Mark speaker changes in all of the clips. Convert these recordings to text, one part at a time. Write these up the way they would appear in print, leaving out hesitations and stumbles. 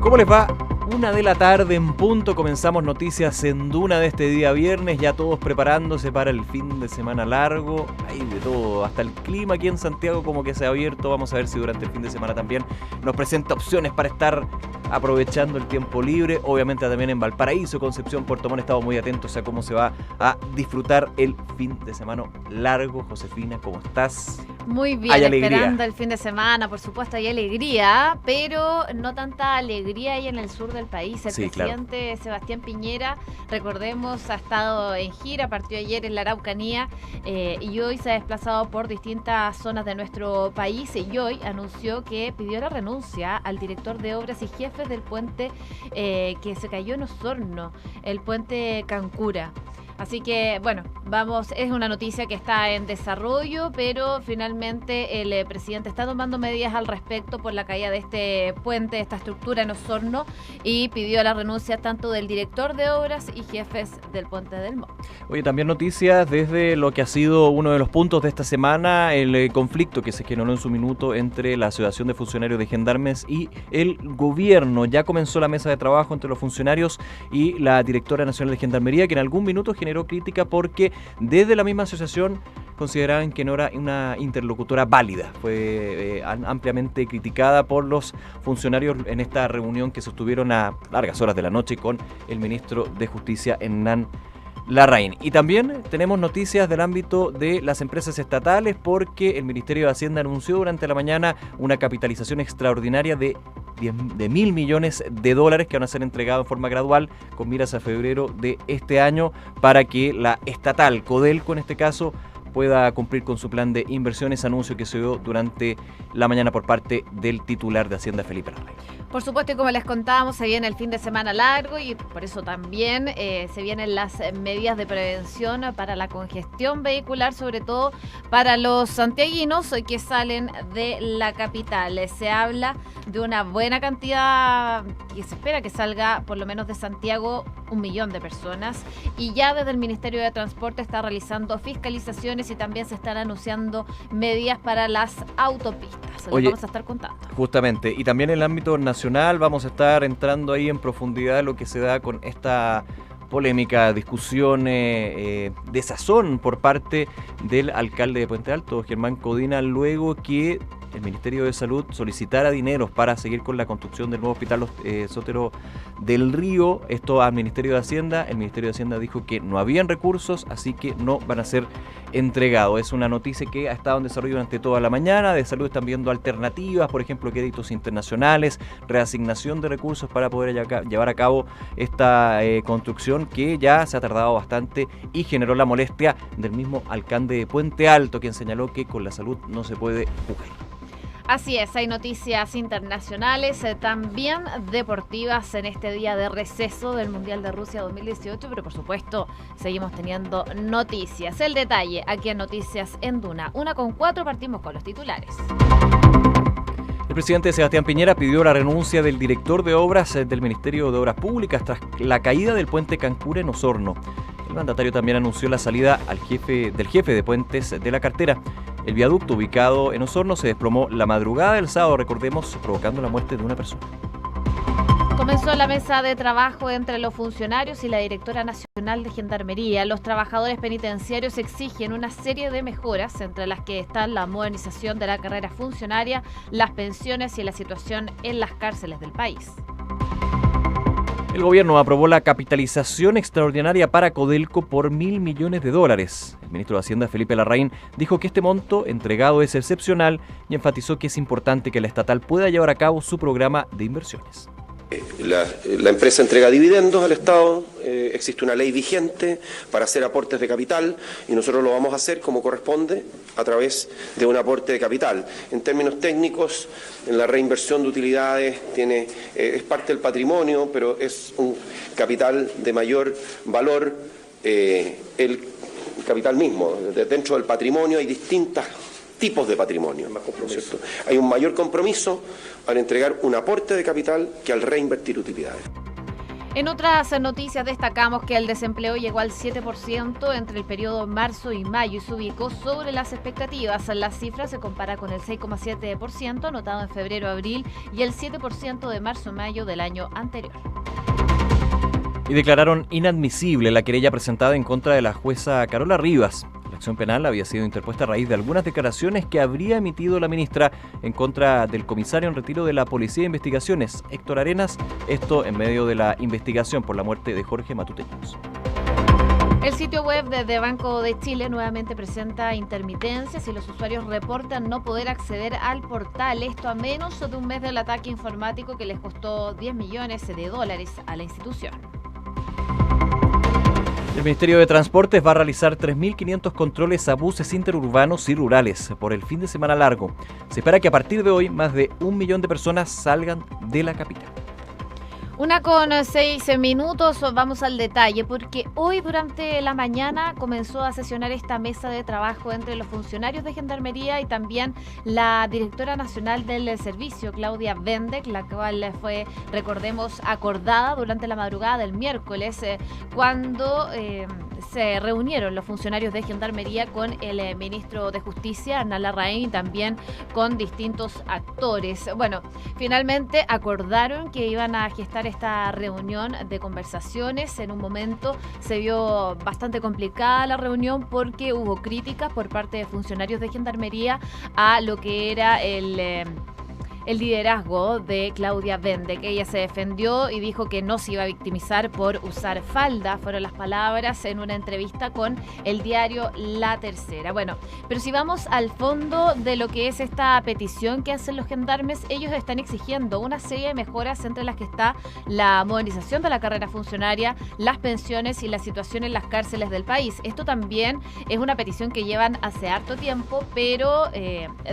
Speaker 1: ¿Cómo les va? 1:00 en punto, comenzamos Noticias en Duna de este día viernes, ya todos preparándose para el fin de semana largo, hay de todo, hasta el clima aquí en Santiago como que se ha abierto, vamos a ver si durante el fin de semana también nos presenta opciones para estar aprovechando el tiempo libre, obviamente también en Valparaíso, Concepción, Puerto Montt, estamos muy atentos a cómo se va a disfrutar el fin de semana largo. Josefina, ¿cómo estás?
Speaker 2: Muy bien, esperando el fin de semana, por supuesto hay alegría, pero no tanta alegría hay en el sur del país. El presidente Sebastián Piñera, recordemos, ha estado en gira, partió ayer en la Araucanía y hoy se ha desplazado por distintas zonas de nuestro país y hoy anunció que pidió la renuncia al director de obras y jefes del puente que se cayó en Osorno, el puente Cancura. Así que, bueno, es una noticia que está en desarrollo, pero finalmente el presidente está tomando medidas al respecto por la caída de este puente, de esta estructura en Osorno, y pidió la renuncia tanto del director de obras y jefes del puente del Montt.
Speaker 1: Oye, también noticias desde lo que ha sido uno de los puntos de esta semana, el conflicto que se generó en su minuto entre la Asociación de Funcionarios de Gendarmes y el gobierno. Ya comenzó la mesa de trabajo entre los funcionarios y la Directora Nacional de Gendarmería, que en algún minuto generó crítica porque desde la misma asociación consideraban que no era una interlocutora válida. Fue ampliamente criticada por los funcionarios en esta reunión que sostuvieron a largas horas de la noche con el ministro de Justicia, Hernán Larraín. Y también tenemos noticias del ámbito de las empresas estatales porque el Ministerio de Hacienda anunció durante la mañana una capitalización extraordinaria de 1.000 millones de dólares que van a ser entregados en forma gradual con miras a febrero de este año para que la estatal, Codelco en este caso, pueda cumplir con su plan de inversiones, anuncio que se dio durante la mañana por parte del titular de Hacienda, Felipe Larraín.
Speaker 2: Por supuesto, y como les contábamos, se viene el fin de semana largo y por eso también se vienen las medidas de prevención para la congestión vehicular, sobre todo para los santiaguinos que salen de la capital. Se habla de una buena cantidad, que se espera que salga por lo menos de Santiago 1 millón de personas, y ya desde el Ministerio de Transporte está realizando fiscalizaciones y también se están anunciando medidas para las autopistas. Les vamos a estar contando.
Speaker 1: Justamente, y también en el ámbito nacional vamos a estar entrando ahí en profundidad lo que se da con esta polémica, discusión, desazón por parte del alcalde de Puente Alto, Germán Codina, luego que el Ministerio de Salud solicitara dineros para seguir con la construcción del nuevo hospital Sotero del Río. Esto al Ministerio de Hacienda. El Ministerio de Hacienda dijo que no habían recursos, así que no van a ser entregados. Es una noticia que ha estado en desarrollo durante toda la mañana. De Salud están viendo alternativas, por ejemplo, créditos internacionales, reasignación de recursos para poder llevar a cabo esta construcción que ya se ha tardado bastante y generó la molestia del mismo alcalde de Puente Alto, quien señaló que con la salud no se puede jugar.
Speaker 2: Así es, hay noticias internacionales, también deportivas en este día de receso del Mundial de Rusia 2018, pero por supuesto seguimos teniendo noticias. El detalle aquí en Noticias en Duna. 1:04, partimos con los titulares.
Speaker 1: El presidente Sebastián Piñera pidió la renuncia del director de obras del Ministerio de Obras Públicas tras la caída del puente Cancura en Osorno. El mandatario también anunció la salida del jefe de puentes de la cartera. El viaducto ubicado en Osorno se desplomó la madrugada del sábado, recordemos, provocando la muerte de una persona.
Speaker 2: Comenzó la mesa de trabajo entre los funcionarios y la Directora Nacional de Gendarmería. Los trabajadores penitenciarios exigen una serie de mejoras, entre las que están la modernización de la carrera funcionaria, las pensiones y la situación en las cárceles del país.
Speaker 1: El gobierno aprobó la capitalización extraordinaria para Codelco por 1.000 millones de dólares. El ministro de Hacienda, Felipe Larraín, dijo que este monto entregado es excepcional y enfatizó que es importante que la estatal pueda llevar a cabo su programa de inversiones.
Speaker 3: La empresa entrega dividendos al Estado, existe una ley vigente para hacer aportes de capital y nosotros lo vamos a hacer como corresponde a través de un aporte de capital. En términos técnicos, en la reinversión de utilidades es parte del patrimonio, pero es un capital de mayor valor, el capital mismo. Dentro del patrimonio hay distintos tipos de patrimonio, ¿cierto? Hay un mayor compromiso al entregar un aporte de capital que al reinvertir utilidades.
Speaker 2: En otras noticias destacamos que el desempleo llegó al 7% entre el periodo marzo y mayo y se ubicó sobre las expectativas. La cifra se compara con el 6,7% anotado en febrero-abril y el 7% de marzo-mayo del año anterior.
Speaker 1: Y declararon inadmisible la querella presentada en contra de la jueza Carola Rivas. La acción penal había sido interpuesta a raíz de algunas declaraciones que habría emitido la ministra en contra del comisario en retiro de la Policía de Investigaciones, Héctor Arenas, esto en medio de la investigación por la muerte de Jorge Matuteños.
Speaker 2: El sitio web de Banco de Chile nuevamente presenta intermitencias y los usuarios reportan no poder acceder al portal, esto a menos de un mes del ataque informático que les costó $10 millones a la institución.
Speaker 1: El Ministerio de Transportes va a realizar 3.500 controles a buses interurbanos y rurales por el fin de semana largo. Se espera que a partir de hoy más de 1 millón de personas salgan de la capital.
Speaker 2: 1:06, vamos al detalle, porque hoy durante la mañana comenzó a sesionar esta mesa de trabajo entre los funcionarios de Gendarmería y también la directora nacional del servicio, Claudia Bendek, la cual fue, recordemos, acordada durante la madrugada del miércoles, cuando se reunieron los funcionarios de Gendarmería con el ministro de Justicia, Hernán Larraín, y también con distintos actores. Bueno, finalmente acordaron que iban a gestar esta reunión de conversaciones. En un momento se vio bastante complicada la reunión porque hubo críticas por parte de funcionarios de Gendarmería a lo que era el liderazgo de Claudia Bendek. Ella se defendió y dijo que no se iba a victimizar por usar falda, fueron las palabras en una entrevista con el diario La Tercera. Bueno, pero si vamos al fondo de lo que es esta petición que hacen los gendarmes, ellos están exigiendo una serie de mejoras, entre las que está la modernización de la carrera funcionaria, las pensiones y la situación en las cárceles del país. Esto también es una petición que llevan hace harto tiempo, pero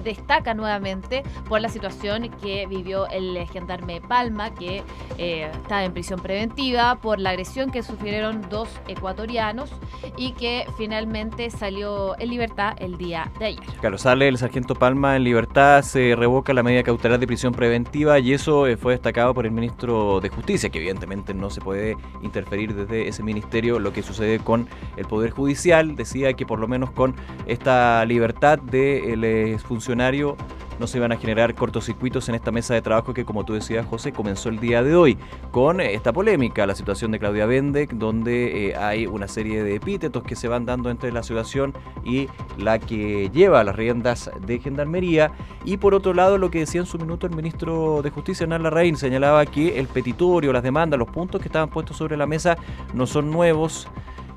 Speaker 2: destaca nuevamente por la situación que vivió el gendarme Palma, que está en prisión preventiva por la agresión que sufrieron 2 ecuatorianos y que finalmente salió en libertad el día de ayer.
Speaker 1: Claro, sale el sargento Palma en libertad, se revoca la medida cautelar de prisión preventiva y eso fue destacado por el ministro de Justicia, que evidentemente no se puede interferir desde ese ministerio lo que sucede con el Poder Judicial. Decía que por lo menos con esta libertad del funcionario no se iban a generar cortocircuitos en esta mesa de trabajo que, como tú decías, José, comenzó el día de hoy con esta polémica, la situación de Claudia Bendek, donde hay una serie de epítetos que se van dando entre la asociación y la que lleva las riendas de Gendarmería. Y por otro lado, lo que decía en su minuto el ministro de Justicia, Hernán Larraín, señalaba que el petitorio, las demandas, los puntos que estaban puestos sobre la mesa no son nuevos,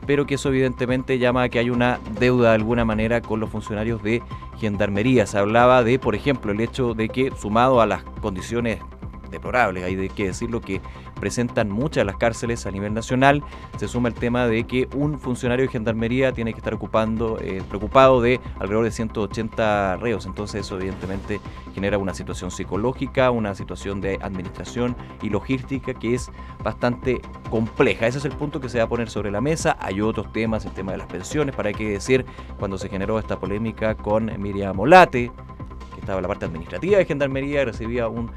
Speaker 1: pero que eso evidentemente llama a que hay una deuda de alguna manera con los funcionarios de Gendarmería. Se hablaba de, por ejemplo, el hecho de que, sumado a las condiciones deplorables, hay de que decirlo, que presentan muchas de las cárceles a nivel nacional, se suma el tema de que un funcionario de Gendarmería tiene que estar preocupado de alrededor de 180 reos. Entonces eso evidentemente genera una situación psicológica, una situación de administración y logística que es bastante compleja. Ese es el punto que se va a poner sobre la mesa. Hay otros temas, el tema de las pensiones, para qué decir, cuando se generó esta polémica con Miriam Olate, que estaba en la parte administrativa de Gendarmería, recibía una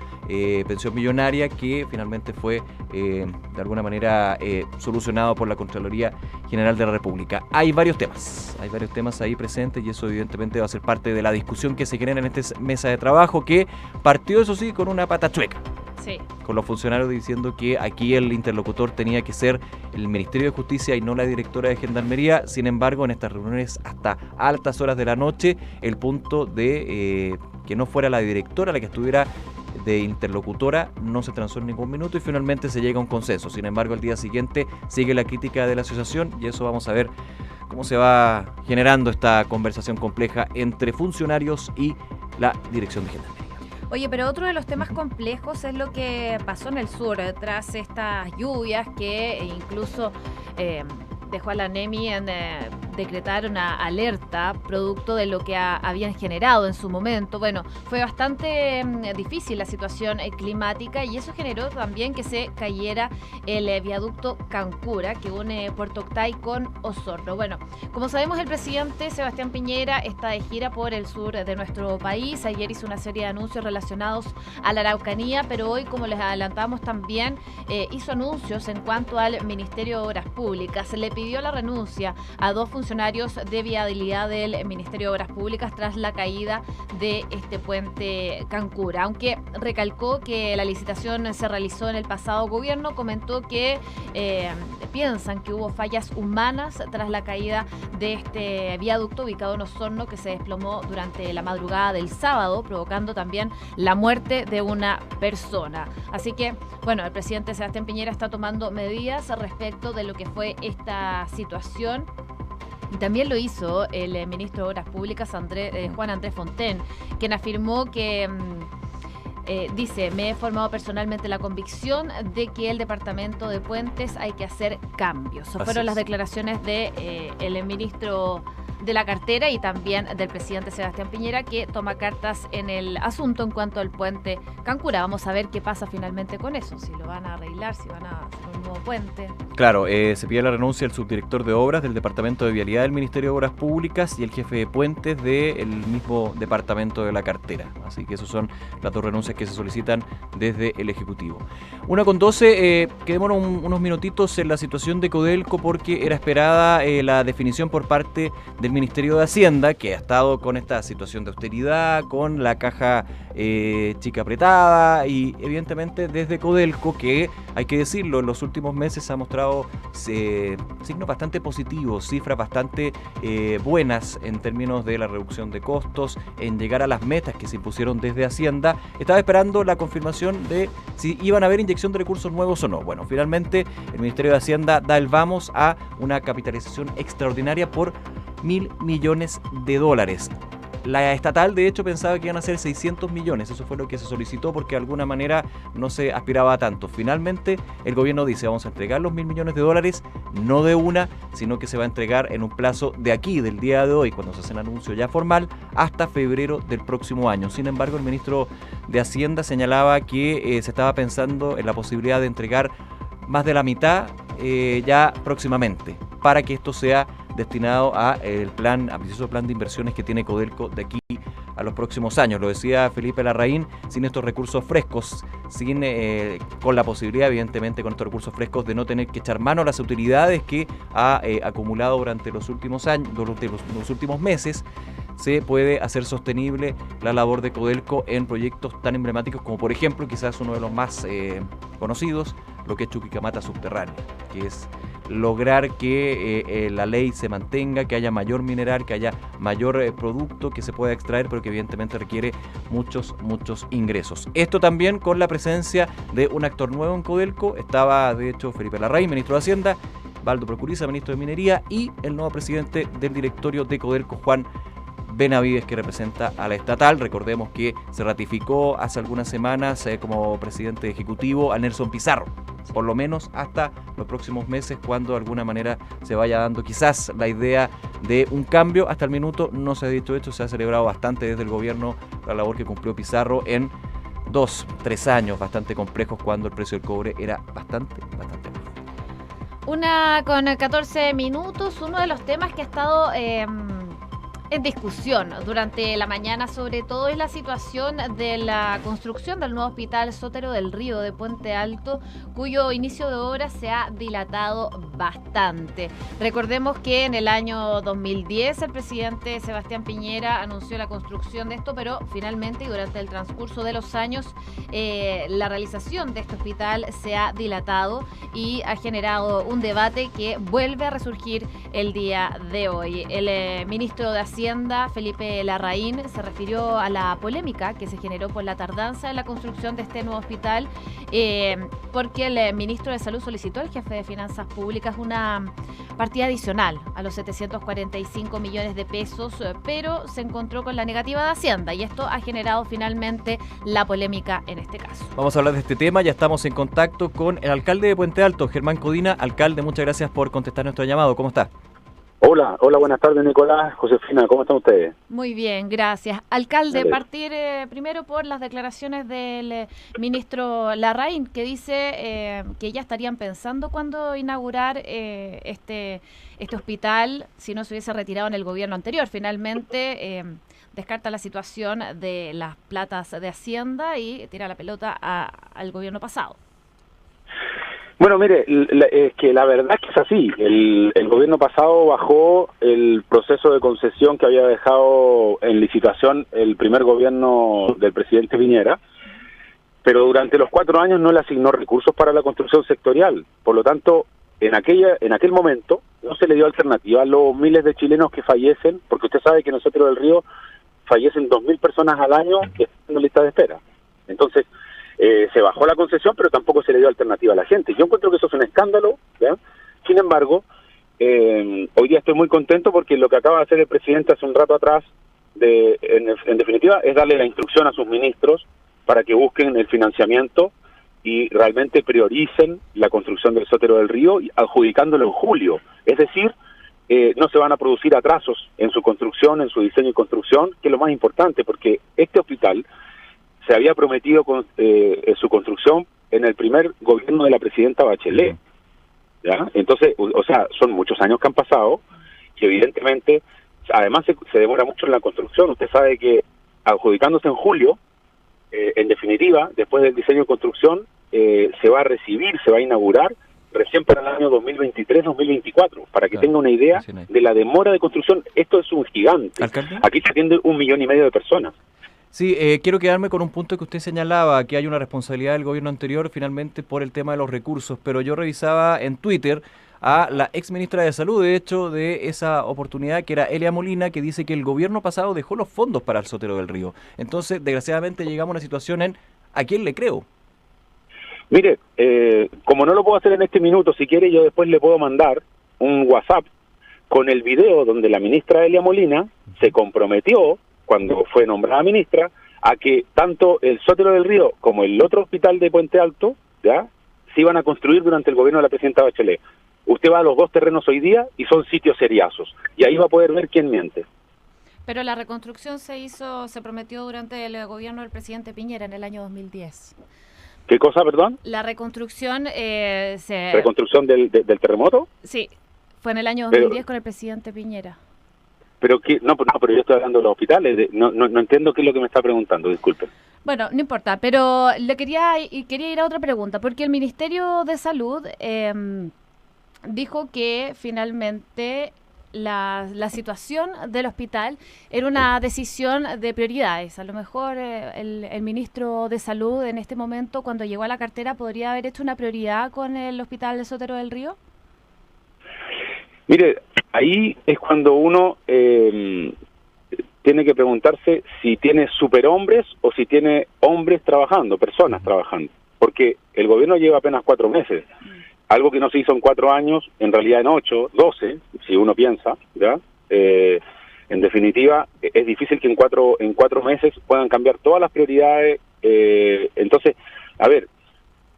Speaker 1: pensión millonaria que finalmente fue de alguna manera solucionado por la Contraloría General de la República. Hay varios temas ahí presentes y eso evidentemente va a ser parte de la discusión que se genera en esta mesa de trabajo, que partió, eso sí, con una pata chueca.
Speaker 2: Sí.
Speaker 1: Con los funcionarios diciendo que aquí el interlocutor tenía que ser el Ministerio de Justicia y no la directora de Gendarmería. Sin embargo, en estas reuniones hasta altas horas de la noche, el punto de que no fuera la directora la que estuviera de interlocutora no se transó en ningún minuto y finalmente se llega a un consenso. Sin embargo, al día siguiente sigue la crítica de la asociación y eso vamos a ver cómo se va generando esta conversación compleja entre funcionarios y la dirección de Gendarmería.
Speaker 2: Oye, pero otro de los temas complejos es lo que pasó en el sur tras estas lluvias que incluso dejó a la NEMI en decretar una alerta producto de lo que habían generado en su momento. Bueno, fue bastante difícil la situación climática y eso generó también que se cayera el viaducto Cancura que une Puerto Octay con Osorno. Bueno, como sabemos, el presidente Sebastián Piñera está de gira por el sur de nuestro país. Ayer hizo una serie de anuncios relacionados a la Araucanía, pero hoy, como les adelantamos, también hizo anuncios en cuanto al Ministerio de Obras Públicas. Se le pidió la renuncia a 2 funcionarios de viabilidad del Ministerio de Obras Públicas tras la caída de este puente Cancura. Aunque recalcó que la licitación se realizó en el pasado gobierno, comentó que piensan que hubo fallas humanas tras la caída de este viaducto ubicado en Osorno, que se desplomó durante la madrugada del sábado, provocando también la muerte de una persona. Así que, bueno, el presidente Sebastián Piñera está tomando medidas respecto de lo que fue esta situación. Y también lo hizo el ministro de Obras Públicas, Juan Andrés Fontaine, quien afirmó que dice: me he formado personalmente la convicción de que el departamento de Puentes hay que hacer cambios. Fueron las declaraciones de el ministro de la cartera y también del presidente Sebastián Piñera, que toma cartas en el asunto en cuanto al puente Cancura. Vamos a ver qué pasa finalmente con eso, si lo van a arreglar, si van a hacer un nuevo puente.
Speaker 1: Claro, se pide la renuncia del subdirector de obras del Departamento de Vialidad del Ministerio de Obras Públicas y el jefe de puentes del mismo departamento de la cartera. Así que esas son las 2 renuncias que se solicitan desde el Ejecutivo. 1:12, quedémonos unos minutitos en la situación de Codelco, porque era esperada la definición por parte del Ministerio de Hacienda, que ha estado con esta situación de austeridad, con la caja chica apretada, y evidentemente desde Codelco, que hay que decirlo, en los últimos meses ha mostrado signos bastante positivos, cifras bastante buenas en términos de la reducción de costos, en llegar a las metas que se impusieron desde Hacienda. Estaba esperando la confirmación de si iban a haber inyección de recursos nuevos o no. Bueno, finalmente el Ministerio de Hacienda da el vamos a una capitalización extraordinaria por $1.000 millones. La estatal, de hecho, pensaba que iban a ser 600 millones. Eso fue lo que se solicitó, porque de alguna manera no se aspiraba a tanto. Finalmente, el gobierno dice: vamos a entregar los $1.000 millones, no de una, sino que se va a entregar en un plazo de aquí, del día de hoy, cuando se hace el anuncio ya formal, hasta febrero del próximo año. Sin embargo, el ministro de Hacienda señalaba que se estaba pensando en la posibilidad de entregar más de la mitad ya próximamente, para que esto sea destinado a el ambicioso plan de inversiones que tiene Codelco de aquí a los próximos años. Lo decía Felipe Larraín, sin estos recursos frescos, con la posibilidad, evidentemente, con estos recursos frescos, de no tener que echar mano a las utilidades que ha acumulado durante los últimos años, durante los últimos meses, se puede hacer sostenible la labor de Codelco en proyectos tan emblemáticos como, por ejemplo, quizás uno de los más conocidos, lo que es Chuquicamata Subterránea, que es lograr que la ley se mantenga, que haya mayor mineral, que haya mayor producto que se pueda extraer, pero que evidentemente requiere muchos ingresos. Esto también con la presencia de un actor nuevo en Codelco. Estaba, de hecho, Felipe Larraín, ministro de Hacienda, Baldo Procuriza, ministro de Minería, y el nuevo presidente del directorio de Codelco, Juan Benavides, que representa a la estatal. Recordemos que se ratificó hace algunas semanas como presidente ejecutivo a Nelson Pizarro, por lo menos hasta los próximos meses, cuando de alguna manera se vaya dando quizás la idea de un cambio. Hasta el minuto no se ha dicho esto, se ha celebrado bastante desde el gobierno la labor que cumplió Pizarro en 2-3 años bastante complejos, cuando el precio del cobre era bastante bajo.
Speaker 2: 1:14. Uno de los temas que ha estado en discusión durante la mañana, sobre todo, es la situación de la construcción del nuevo hospital Sotero del Río de Puente Alto, cuyo inicio de obras se ha dilatado bastante. Recordemos que en el año 2010 el presidente Sebastián Piñera anunció la construcción de esto, pero finalmente, y durante el transcurso de los años, la realización de este hospital se ha dilatado y ha generado un debate que vuelve a resurgir el día de hoy. El ministro de Hacienda, Felipe Larraín, se refirió a la polémica que se generó por la tardanza en la construcción de este nuevo hospital, porque el ministro de Salud solicitó al jefe de Finanzas Públicas una partida adicional a los 745 millones de pesos, pero se encontró con la negativa de Hacienda, y esto ha generado finalmente la polémica en este caso.
Speaker 1: Vamos a hablar de este tema, ya estamos en contacto con el alcalde de Puente Alto, Germán Codina. Alcalde, muchas gracias por contestar nuestro llamado. ¿Cómo está?
Speaker 4: Hola, buenas tardes, Nicolás, Josefina, ¿cómo están ustedes?
Speaker 2: Muy bien, gracias. Alcalde, partir primero por las declaraciones del ministro Larraín, que dice que ya estarían pensando cuándo inaugurar este hospital si no se hubiese retirado en el gobierno anterior. Finalmente descarta la situación de las platas de Hacienda y tira la pelota al gobierno pasado.
Speaker 4: Bueno, mire, es que la verdad es que es así. El gobierno pasado bajó el proceso de concesión que había dejado en licitación el primer gobierno del presidente Piñera, pero durante los 4 años no le asignó recursos para la construcción sectorial. Por lo tanto, en aquel momento no se le dio alternativa a los miles de chilenos que fallecen, porque usted sabe que en el Sotero del Río fallecen 2.000 personas al año que están en lista de espera. Entonces, se bajó la concesión, pero tampoco se le dio alternativa a la gente. Yo encuentro que eso es un escándalo, ¿ya? Sin embargo, hoy día estoy muy contento porque lo que acaba de hacer el presidente hace un rato atrás, en definitiva, es darle la instrucción a sus ministros para que busquen el financiamiento y realmente prioricen la construcción del Sotero del Río, adjudicándolo en julio. Es decir, no se van a producir atrasos en su construcción, en su diseño y construcción, que es lo más importante, porque este hospital se había prometido su construcción en el primer gobierno de la presidenta Bachelet, ¿ya? Entonces, o sea, son muchos años que han pasado, que evidentemente, además se demora mucho en la construcción. Usted sabe que adjudicándose en julio, en definitiva, después del diseño y construcción, se va a recibir, se va a inaugurar recién para el año 2023-2024, para que tenga una idea de la demora de construcción. Esto es un gigante. ¿Alcalde? Aquí se atiende 1,5 millones de personas.
Speaker 1: Sí, quiero quedarme con un punto que usted señalaba, que hay una responsabilidad del gobierno anterior finalmente por el tema de los recursos, pero yo revisaba en Twitter a la ex ministra de Salud, de hecho, de esa oportunidad, que era Elia Molina, que dice que el gobierno pasado dejó los fondos para el Sotero del Río. Entonces, desgraciadamente, llegamos a una situación en ¿a quién le creo?
Speaker 4: Mire, como no lo puedo hacer en este minuto, si quiere yo después le puedo mandar un WhatsApp con el video donde la ministra Elia Molina se comprometió, cuando fue nombrada ministra, a que tanto el Sotero del Río como el otro hospital de Puente Alto, ¿ya?, se iban a construir durante el gobierno de la presidenta Bachelet. Usted va a los 2 terrenos hoy día y son sitios seriazos, y ahí va a poder ver quién miente.
Speaker 2: Pero la reconstrucción se prometió durante el gobierno del presidente Piñera en el año 2010.
Speaker 4: ¿Qué cosa, perdón?
Speaker 2: La reconstrucción...
Speaker 4: ¿Reconstrucción del terremoto?
Speaker 2: Sí, fue en el año 2010 con el presidente Piñera.
Speaker 4: Pero pero yo estoy hablando de los hospitales, no entiendo qué es lo que me está preguntando, disculpe.
Speaker 2: Bueno, no importa, pero quería ir a otra pregunta, porque el Ministerio de Salud dijo que finalmente la situación del hospital era una decisión de prioridades. A lo mejor el ministro de Salud en este momento, cuando llegó a la cartera, podría haber hecho una prioridad con el hospital de Sotero del Río.
Speaker 4: Mire, ahí es cuando uno tiene que preguntarse si tiene superhombres o si tiene hombres trabajando, personas trabajando, porque el gobierno lleva apenas 4 meses, algo que no se hizo en 4 años, en realidad en 8, 12, si uno piensa, ¿ya? En definitiva, es difícil que en cuatro meses puedan cambiar todas las prioridades. Entonces, a ver,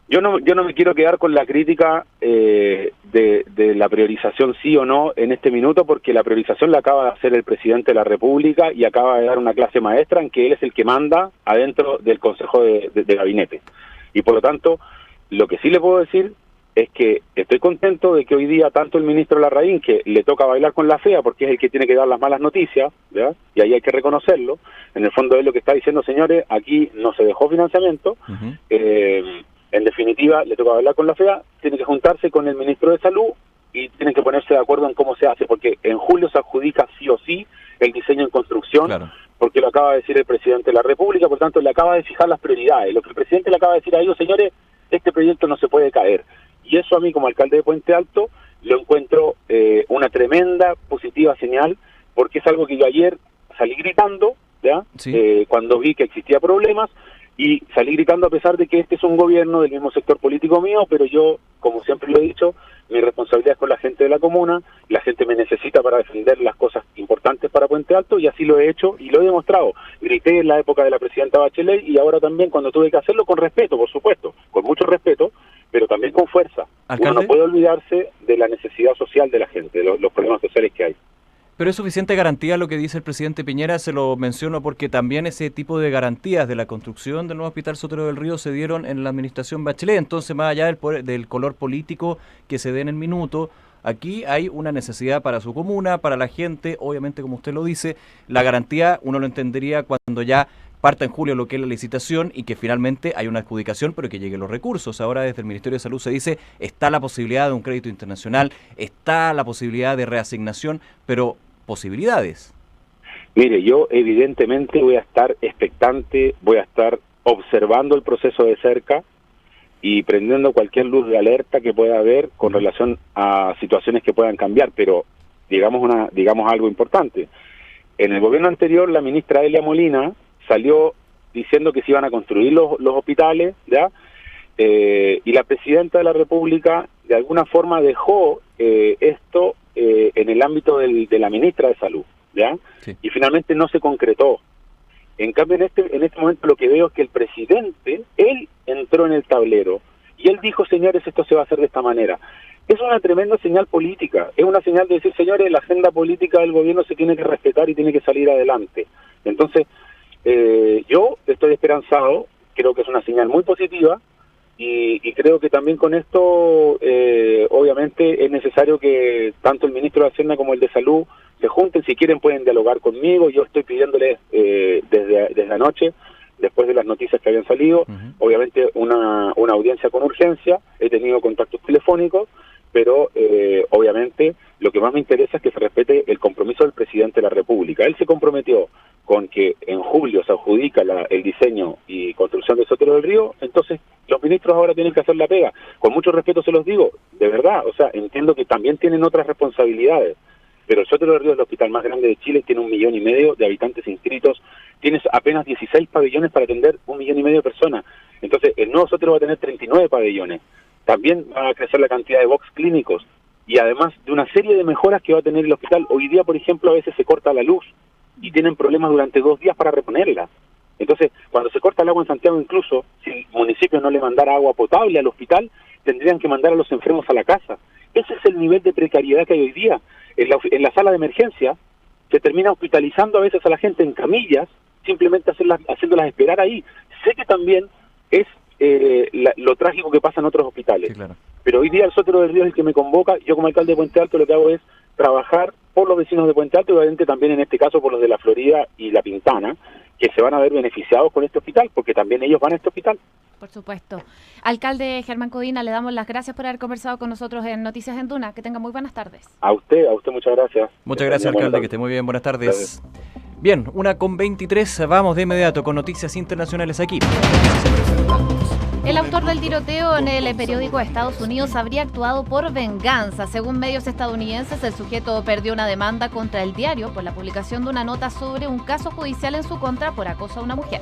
Speaker 4: yo no me quiero quedar con la crítica de la priorización sí o no en este minuto, porque la priorización la acaba de hacer el presidente de la República y acaba de dar una clase maestra en que él es el que manda adentro del Consejo de Gabinete. Y por lo tanto, lo que sí le puedo decir es que estoy contento de que hoy día tanto el ministro Larraín, que le toca bailar con la fea porque es el que tiene que dar las malas noticias, ¿verdad?, y ahí hay que reconocerlo, en el fondo es lo que está diciendo, señores, aquí no se dejó financiamiento, en definitiva le toca bailar con la fea, tiene que juntarse con el ministro de Salud y tienen que ponerse de acuerdo en cómo se hace, porque en julio se adjudica sí o sí el diseño en construcción, claro, porque lo acaba de decir el presidente de la República, por tanto le acaba de fijar las prioridades. Lo que el presidente le acaba de decir a ellos, señores, este proyecto no se puede caer. Y eso a mí como alcalde de Puente Alto lo encuentro una tremenda positiva señal, porque es algo que yo ayer salí gritando, ¿ya? Sí. Cuando vi que existía problemas, y salí gritando a pesar de que este es un gobierno del mismo sector político mío, pero yo, como siempre lo he dicho, mi responsabilidad es con la gente de la comuna, la gente me necesita para defender las cosas importantes para Puente Alto, y así lo he hecho y lo he demostrado. Grité en la época de la presidenta Bachelet y ahora también cuando tuve que hacerlo, con respeto, por supuesto, con mucho respeto, pero también con fuerza. Uno no puede olvidarse de la necesidad social de la gente, de los problemas sociales que hay.
Speaker 1: Pero es suficiente garantía lo que dice el presidente Piñera, se lo menciono porque también ese tipo de garantías de la construcción del nuevo Hospital Sotero del Río se dieron en la administración Bachelet. Entonces, más allá del color político que se dé en el minuto, aquí hay una necesidad para su comuna, para la gente, obviamente como usted lo dice, la garantía uno lo entendería cuando ya parta en julio lo que es la licitación y que finalmente hay una adjudicación, pero que lleguen los recursos. Ahora desde el Ministerio de Salud se dice, está la posibilidad de un crédito internacional, está la posibilidad de reasignación, pero posibilidades.
Speaker 4: Mire, yo evidentemente voy a estar expectante, voy a estar observando el proceso de cerca y prendiendo cualquier luz de alerta que pueda haber con relación a situaciones que puedan cambiar, pero digamos algo importante. En el gobierno anterior, la ministra Elia Molina salió diciendo que se iban a construir los hospitales, ¿ya? Y la presidenta de la República de alguna forma dejó esto en el ámbito de la ministra de Salud, ¿ya? Sí. Y finalmente no se concretó. En cambio, en este momento lo que veo es que el presidente, él entró en el tablero y él dijo, señores, esto se va a hacer de esta manera. Es una tremenda señal política, es una señal de decir, señores, la agenda política del gobierno se tiene que respetar y tiene que salir adelante. Entonces, yo estoy esperanzado, creo que es una señal muy positiva y creo que también con esto obviamente es necesario que tanto el ministro de Hacienda como el de Salud se junten, si quieren pueden dialogar conmigo. Yo estoy pidiéndoles desde anoche, después de las noticias que habían salido, obviamente una audiencia con urgencia, he tenido contactos telefónicos, pero obviamente lo que más me interesa es que se respete el compromiso del presidente de la República. Él se comprometió con que en julio se adjudica el diseño y construcción del Sotero del Río, entonces los ministros ahora tienen que hacer la pega. Con mucho respeto se los digo, de verdad, o sea, entiendo que también tienen otras responsabilidades, pero el Sotero del Río es el hospital más grande de Chile, tiene 1,5 millones de habitantes inscritos, tienes apenas 16 pabellones para atender 1,5 millones de personas, entonces el nuevo Sotero va a tener 39 pabellones, también va a crecer la cantidad de box clínicos, y además de una serie de mejoras que va a tener el hospital. Hoy día, por ejemplo, a veces se corta la luz, y tienen problemas durante 2 días para reponerla. Entonces, cuando se corta el agua en Santiago, incluso, si el municipio no le mandara agua potable al hospital, tendrían que mandar a los enfermos a la casa. Ese es el nivel de precariedad que hay hoy día. En la sala de emergencia, se termina hospitalizando a veces a la gente en camillas, simplemente haciéndolas esperar ahí. Sé que también es lo trágico que pasa en otros hospitales. Sí, claro. Pero hoy día el Sotero del Río es el que me convoca. Yo como alcalde de Puente Alto lo que hago es trabajar por los vecinos de Puente Alto y obviamente también en este caso por los de la Florida y La Pintana, que se van a ver beneficiados con este hospital, porque también ellos van a este hospital.
Speaker 2: Por supuesto. Alcalde Germán Codina, le damos las gracias por haber conversado con nosotros en Noticias en Duna. Que tenga muy buenas tardes.
Speaker 4: A usted muchas gracias.
Speaker 1: Muchas gracias, alcalde, que esté muy bien. Buenas tardes. Gracias. Bien, 1:23, vamos de inmediato con noticias internacionales aquí.
Speaker 2: El autor del tiroteo en el periódico de Estados Unidos habría actuado por venganza. Según medios estadounidenses, el sujeto perdió una demanda contra el diario por la publicación de una nota sobre un caso judicial en su contra por acoso a una mujer.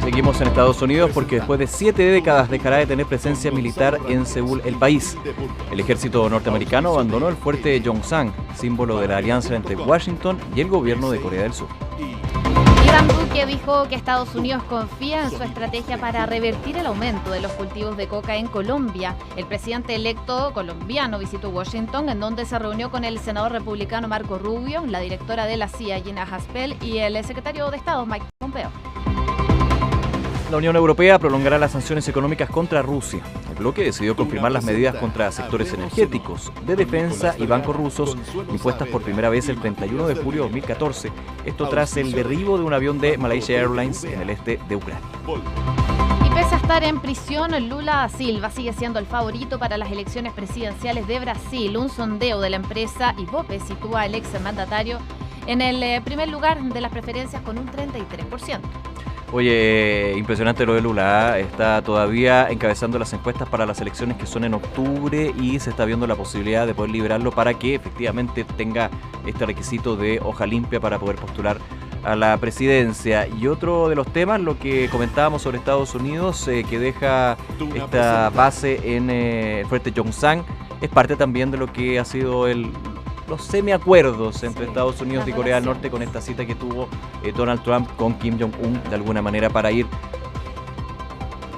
Speaker 1: Seguimos en Estados Unidos porque después de 7 décadas dejará de tener presencia militar en Seúl, el país. El ejército norteamericano abandonó el fuerte Yongsan, símbolo de la alianza entre Washington y el gobierno de Corea del Sur.
Speaker 2: Iván Duque dijo que Estados Unidos confía en su estrategia para revertir el aumento de los cultivos de coca en Colombia. El presidente electo colombiano visitó Washington, en donde se reunió con el senador republicano Marco Rubio, la directora de la CIA, Gina Haspel, y el secretario de Estado, Mike Pompeo.
Speaker 1: La Unión Europea prolongará las sanciones económicas contra Rusia. El bloque decidió confirmar las medidas contra sectores energéticos, de defensa y bancos rusos impuestas por primera vez el 31 de julio de 2014. Esto tras el derribo de un avión de Malaysia Airlines en el este de Ucrania.
Speaker 2: Y pese a estar en prisión, Lula da Silva sigue siendo el favorito para las elecciones presidenciales de Brasil. Un sondeo de la empresa Ibope sitúa al exmandatario en el primer lugar de las preferencias con un 33%.
Speaker 1: Oye, impresionante lo de Lula, está todavía encabezando las encuestas para las elecciones que son en octubre y se está viendo la posibilidad de poder liberarlo para que efectivamente tenga este requisito de hoja limpia para poder postular a la presidencia. Y otro de los temas, lo que comentábamos sobre Estados Unidos, que deja esta base en el fuerte Yongsan, es parte también de lo que ha sido los semiacuerdos entre Estados Unidos y Corea del Norte con esta cita que tuvo Donald Trump con Kim Jong-un de alguna manera para ir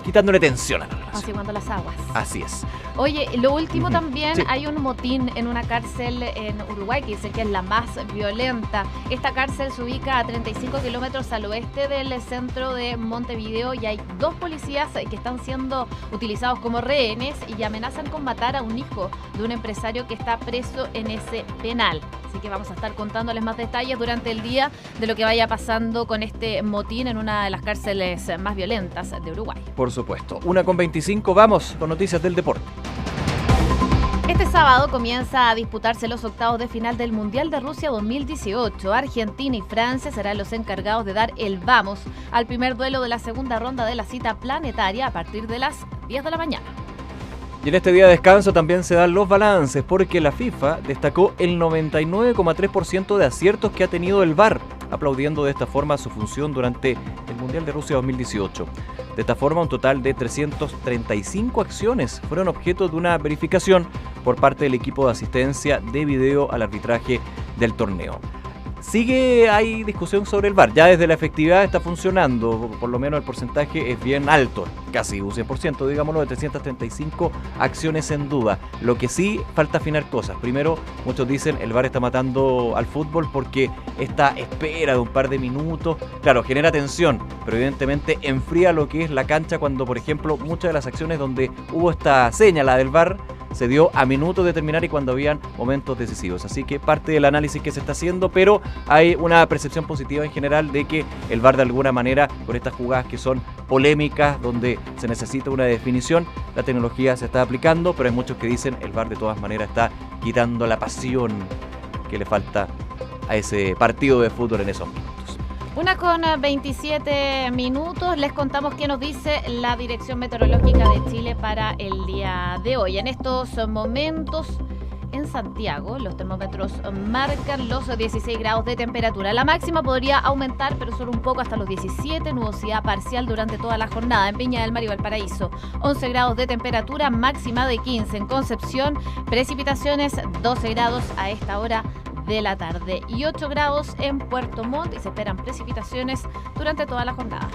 Speaker 1: quitándole tensión a la relación.
Speaker 2: apaciguando las aguas.
Speaker 1: Así es.
Speaker 2: Oye, lo último también, hay un motín en una cárcel en Uruguay que dice que es la más violenta. Esta cárcel se ubica a 35 kilómetros al oeste del centro de Montevideo y hay 2 policías que están siendo utilizados como rehenes y amenazan con matar a un hijo de un empresario que está preso en ese penal. Así que vamos a estar contándoles más detalles durante el día de lo que vaya pasando con este motín en una de las cárceles más violentas de Uruguay.
Speaker 1: Por supuesto. 1:25, vamos con noticias del deporte.
Speaker 2: Este sábado comienza a disputarse los octavos de final del Mundial de Rusia 2018. Argentina y Francia serán los encargados de dar el vamos al primer duelo de la segunda ronda de la cita planetaria a partir de las 10 de la mañana.
Speaker 1: Y en este día de descanso también se dan los balances porque la FIFA destacó el 99,3% de aciertos que ha tenido el VAR, aplaudiendo de esta forma su función durante el Mundial de Rusia 2018. De esta forma, un total de 335 acciones fueron objeto de una verificación por parte del equipo de asistencia de video al arbitraje del torneo. Hay discusión sobre el VAR, ya desde la efectividad está funcionando, por lo menos el porcentaje es bien alto, casi un 100%, digámoslo, de 335 acciones en duda. Lo que sí, falta afinar cosas. Primero, muchos dicen el VAR está matando al fútbol porque esta espera de un par de minutos, claro, genera tensión, pero evidentemente enfría lo que es la cancha cuando, por ejemplo, muchas de las acciones donde hubo esta señal, la del VAR, se dio a minutos de terminar y cuando habían momentos decisivos. Así que parte del análisis que se está haciendo, pero hay una percepción positiva en general de que el VAR de alguna manera, con estas jugadas que son polémicas, donde se necesita una definición, la tecnología se está aplicando, pero hay muchos que dicen el VAR de todas maneras está quitando la pasión que le falta a ese partido de fútbol en esos momentos.
Speaker 2: 1:27, les contamos qué nos dice la Dirección Meteorológica de Chile para el día de hoy. En estos momentos en Santiago los termómetros marcan los 16 grados de temperatura. La máxima podría aumentar, pero solo un poco, hasta los 17, nubosidad parcial durante toda la jornada. En Viña del Mar y Valparaíso, 11 grados de temperatura, máxima de 15. En Concepción, precipitaciones 12 grados a esta hora de la tarde y 8 grados en Puerto Montt y se esperan precipitaciones durante toda la jornada.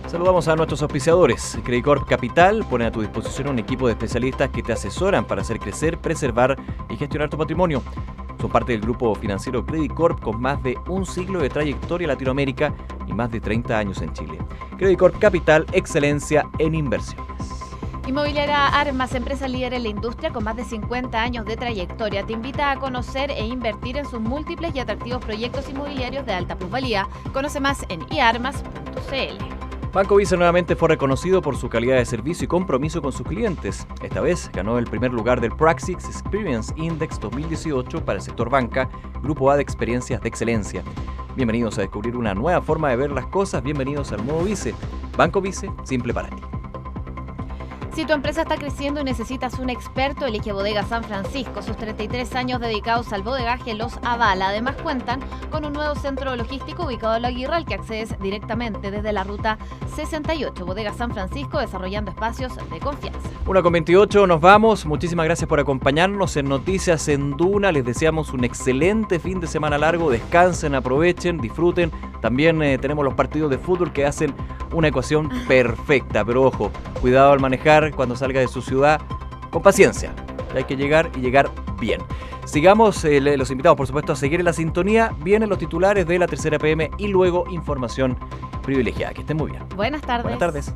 Speaker 1: Saludamos a nuestros auspiciadores. Credicorp Capital pone a tu disposición un equipo de especialistas que te asesoran para hacer crecer, preservar y gestionar tu patrimonio. Son parte del grupo financiero Credicorp con más de un siglo de trayectoria en Latinoamérica y más de 30 años en Chile. Credicorp Capital, excelencia en inversiones.
Speaker 2: Inmobiliaria Armas, empresa líder en la industria con más de 50 años de trayectoria, te invita a conocer e invertir en sus múltiples y atractivos proyectos inmobiliarios de alta plusvalía. Conoce más en iarmas.cl.
Speaker 1: Banco Vice nuevamente fue reconocido por su calidad de servicio y compromiso con sus clientes. Esta vez ganó el primer lugar del Praxis Experience Index 2018 para el sector banca, Grupo A de Experiencias de Excelencia. Bienvenidos a descubrir una nueva forma de ver las cosas, bienvenidos al modo Vice. Banco Vice, simple para ti.
Speaker 2: Si tu empresa está creciendo y necesitas un experto, elige Bodega San Francisco. Sus 33 años dedicados al bodegaje los avala. Además cuentan con un nuevo centro logístico ubicado en La Aguirre al que accedes directamente desde la ruta 68. Bodega San Francisco, desarrollando espacios de confianza.
Speaker 1: 1:28, nos vamos. Muchísimas gracias por acompañarnos en Noticias en Duna. Les deseamos un excelente fin de semana largo. Descansen, aprovechen, disfruten. También tenemos los partidos de fútbol que hacen una ecuación perfecta. Pero ojo, cuidado al manejar cuando salga de su ciudad, con paciencia. Hay que llegar y llegar bien. Sigamos, los invitamos por supuesto a seguir en la sintonía. Vienen los titulares de la 3:00 PM y luego información privilegiada. Que estén muy bien.
Speaker 2: Buenas tardes.
Speaker 1: Buenas tardes.